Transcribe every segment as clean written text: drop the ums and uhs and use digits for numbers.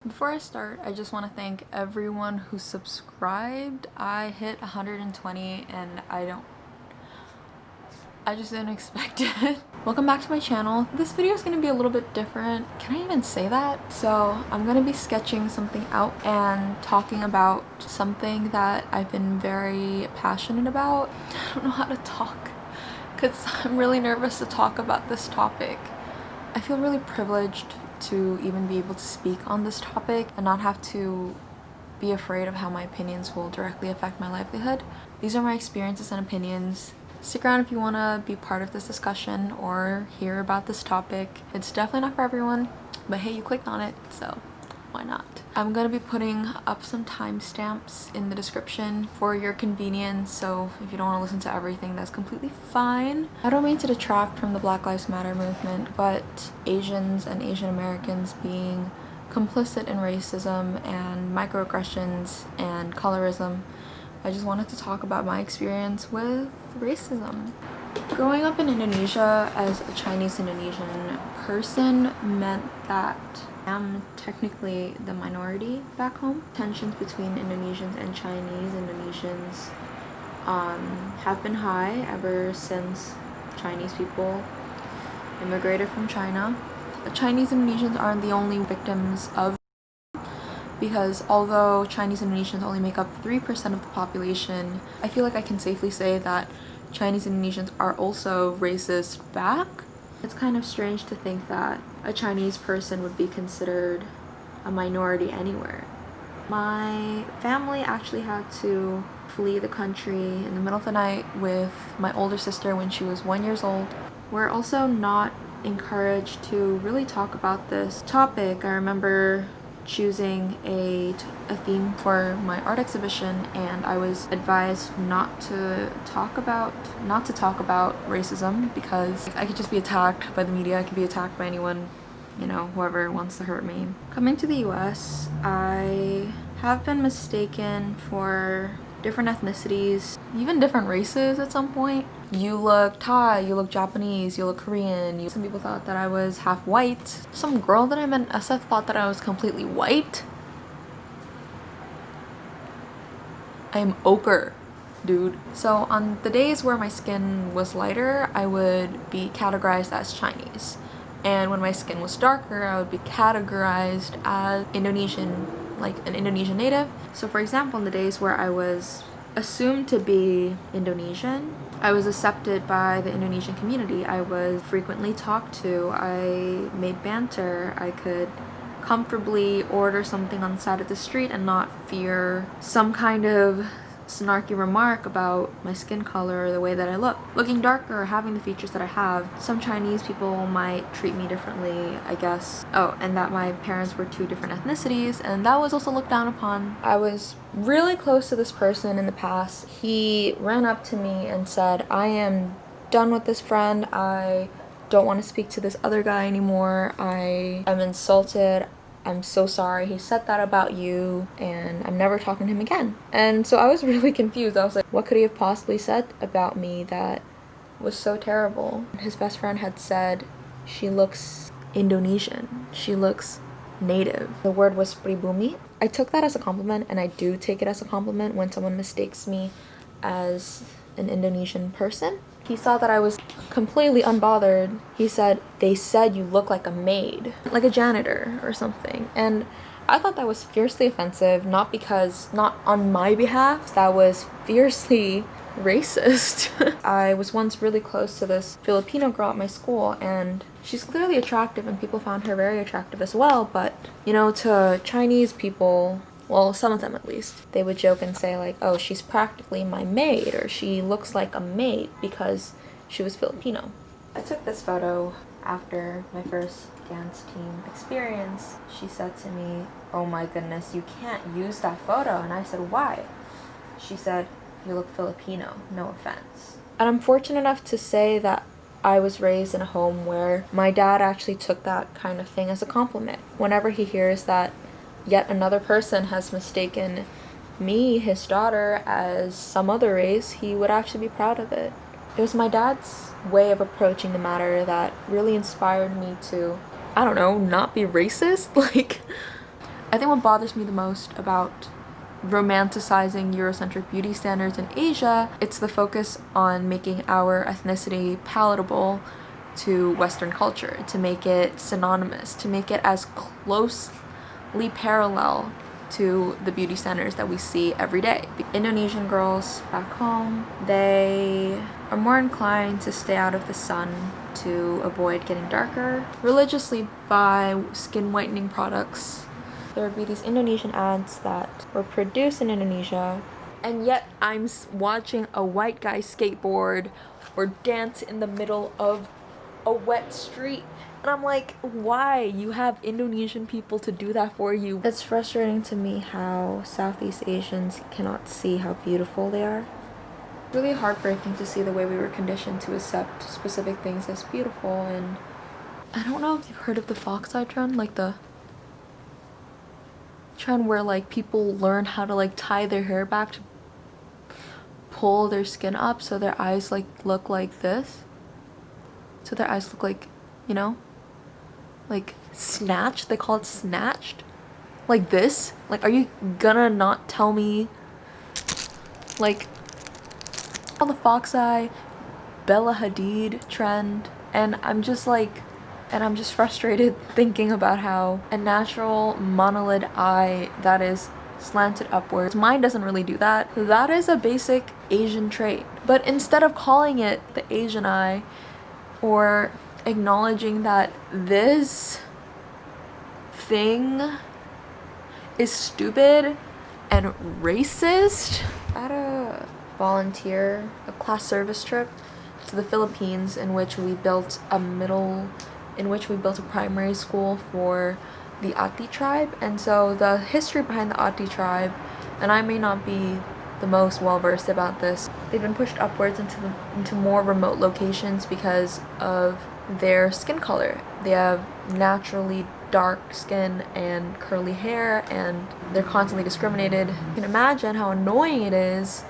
Before I start, I just want to thank everyone who subscribed. I hit 120 and I just didn't expect it. Welcome back to my channel. This video is going to be a little bit different. Can I even say that? So I'm going to be sketching something out and talking about something that I've been very passionate about. I don't know how to talk because I'm really nervous to talk about this topic. I feel really privileged to even be able to speak on this topic and not have to be afraid of how my opinions will directly affect my livelihood. These are my experiences and opinions. Stick around if you want to be part of this discussion or hear about this topic. It's definitely not for everyone, but hey, you clicked on it, so why not? I'm gonna be putting up some timestamps in the description for your convenience, so if you don't want to listen to everything, that's completely fine. I don't mean to detract from the Black Lives Matter movement, but Asians and Asian Americans being complicit in racism and microaggressions and colorism, I just wanted to talk about my experience with racism. Growing up in Indonesia as a Chinese Indonesian person meant that I'm technically the minority back home. Tensions between Indonesians and Chinese Indonesians have been high ever since Chinese people immigrated from China. Chinese Indonesians aren't the only victims of, because although Chinese Indonesians only make up 3% of the population, I feel like I can safely say that Chinese Indonesians are also racist back. It's kind of strange to think that a Chinese person would be considered a minority anywhere. My family actually had to flee the country in the middle of the night with my older sister when she was 1 year old. We're also not encouraged to really talk about this topic. I remember choosing a theme for my art exhibition, and I was advised not to talk about racism because I could just be attacked by the media. I could be attacked by anyone, you know, whoever wants to hurt me. Coming to the US, I have been mistaken for different ethnicities, even different races at some point. You look Thai, you look Japanese, you look Korean. Some people thought that I was half white. Some girl that I met in SF thought that I was completely white. I am ochre, dude. So on the days where my skin was lighter, I would be categorized as Chinese. And when my skin was darker, I would be categorized as Indonesian, like an Indonesian native. So for example, on the days where I was assumed to be Indonesian, I was accepted by the Indonesian community. I was frequently talked to. I made banter. I could comfortably order something on the side of the street and not fear some kind of snarky remark about my skin color or the way that I look. Looking darker or having the features that I have, some Chinese people might treat me differently, I guess. Oh, and that my parents were two different ethnicities, and that was also looked down upon. I was really close to this person in the past. He ran up to me and said, "I am done with this friend. I don't want to speak to this other guy anymore. I am insulted. I'm so sorry he said that about you, and I'm never talking to him again." And so I was really confused. I was like, what could he have possibly said about me that was so terrible? His best friend had said, "She looks Indonesian. She looks native." The word was pribumi. I took that as a compliment, and I do take it as a compliment when someone mistakes me as an Indonesian person. He saw that I was completely unbothered. He said, "They said you look like a maid, like a janitor or something." And I thought that was fiercely offensive, not on my behalf, that was fiercely racist. I was once really close to this Filipino girl at my school, and she's clearly attractive and people found her very attractive as well, but you know, to Chinese people, well, some of them at least, they would joke and say like, "Oh, she's practically my maid," or "She looks like a maid," because she was Filipino. I took this photo after my first dance team experience. She said to me, "Oh my goodness, you can't use that photo." And I said, "Why?" She said, "You look Filipino, no offense." And I'm fortunate enough to say that I was raised in a home where my dad actually took that kind of thing as a compliment. Whenever he hears that yet another person has mistaken me, his daughter, as some other race, he would actually be proud of it. It was my dad's way of approaching the matter that really inspired me to, I don't know, not be racist. Like, I think what bothers me the most about romanticizing Eurocentric beauty standards in Asia, it's the focus on making our ethnicity palatable to Western culture, to make it synonymous, to make it as closely parallel to the beauty standards that we see every day. Indonesian girls back home, they are more inclined to stay out of the sun to avoid getting darker, religiously buy skin whitening products. There would be these Indonesian ads that were produced in Indonesia, and yet I'm watching a white guy skateboard or dance in the middle of a wet street, and I'm like, why? You have Indonesian people to do that for you. It's frustrating to me how Southeast Asians cannot see how beautiful they are. Really heartbreaking to see the way we were conditioned to accept specific things as beautiful. And I don't know if you've heard of the fox eye trend, like the trend where like people learn how to like tie their hair back to pull their skin up so their eyes like look like this, so their eyes look like, you know, like snatched. They call it snatched, like this. Like, are you gonna not tell me like on the fox eye Bella Hadid trend? And I'm just frustrated thinking about how a natural monolid eye that is slanted upwards, mine doesn't really do that. That is a basic Asian trait. But instead of calling it the Asian eye or acknowledging that this thing is stupid and racist, I had a class service trip to the Philippines in which we built a primary school for the Ati tribe. And so the history behind the Ati tribe, and I may not be the most well versed about this, they've been pushed upwards into more remote locations because of their skin color. They have naturally dark skin and curly hair, and they're constantly discriminated. You can imagine how annoying it is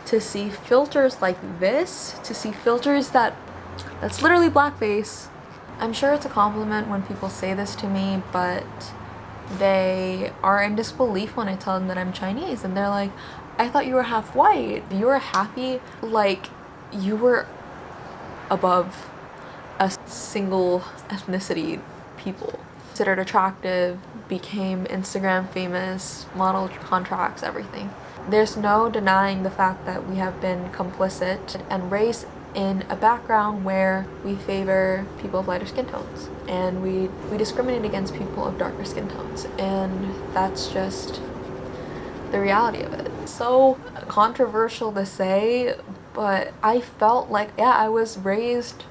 to see filters like this, to see filters that's literally blackface. I'm sure it's a compliment when people say this to me, but they are in disbelief when I tell them that I'm Chinese, and they're like, I thought you were half white. You were happy like you were above a single ethnicity people. Considered attractive, became Instagram famous, model contracts, everything. There's no denying the fact that we have been complicit and raised in a background where we favor people of lighter skin tones, and we discriminate against people of darker skin tones, and that's just the reality of it. So controversial to say, but I felt like, yeah, I was raised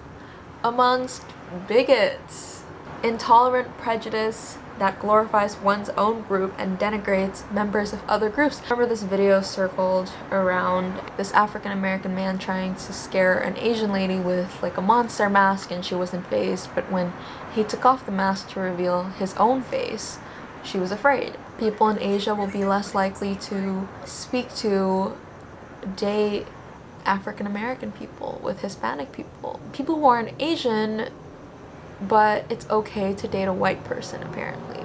amongst bigots, intolerant prejudice that glorifies one's own group and denigrates members of other groups. I remember this video circled around this African American man trying to scare an Asian lady with like a monster mask, and she wasn't fazed, but when he took off the mask to reveal his own face, she was afraid. People in Asia will be less likely to speak to, date African American people with Hispanic people. People who aren't Asian, but it's okay to date a white person, apparently.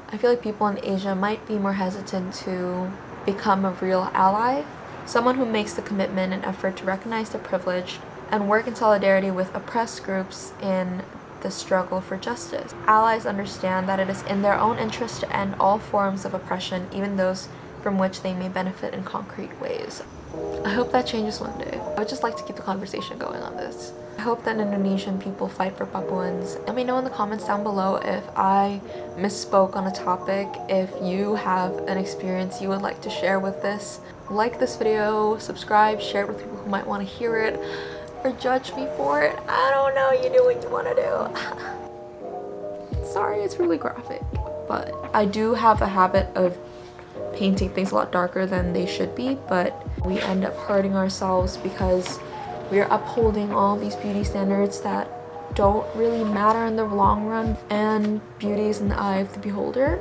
I feel like people in Asia might be more hesitant to become a real ally, someone who makes the commitment and effort to recognize the privileged and work in solidarity with oppressed groups in the struggle for justice. Allies understand that it is in their own interest to end all forms of oppression, even those from which they may benefit in concrete ways. I hope that changes one day. I would just like to keep the conversation going on this. I hope that Indonesian people fight for Papuans. Let me know in the comments down below if I misspoke on a topic, if you have an experience you would like to share with this. Like this video, subscribe, share it with people who might want to hear it, or judge me for it. I don't know, you do what you want to do. Sorry, it's really graphic, but I do have a habit of painting things a lot darker than they should be, but we end up hurting ourselves because we are upholding all these beauty standards that don't really matter in the long run, and beauty is in the eye of the beholder.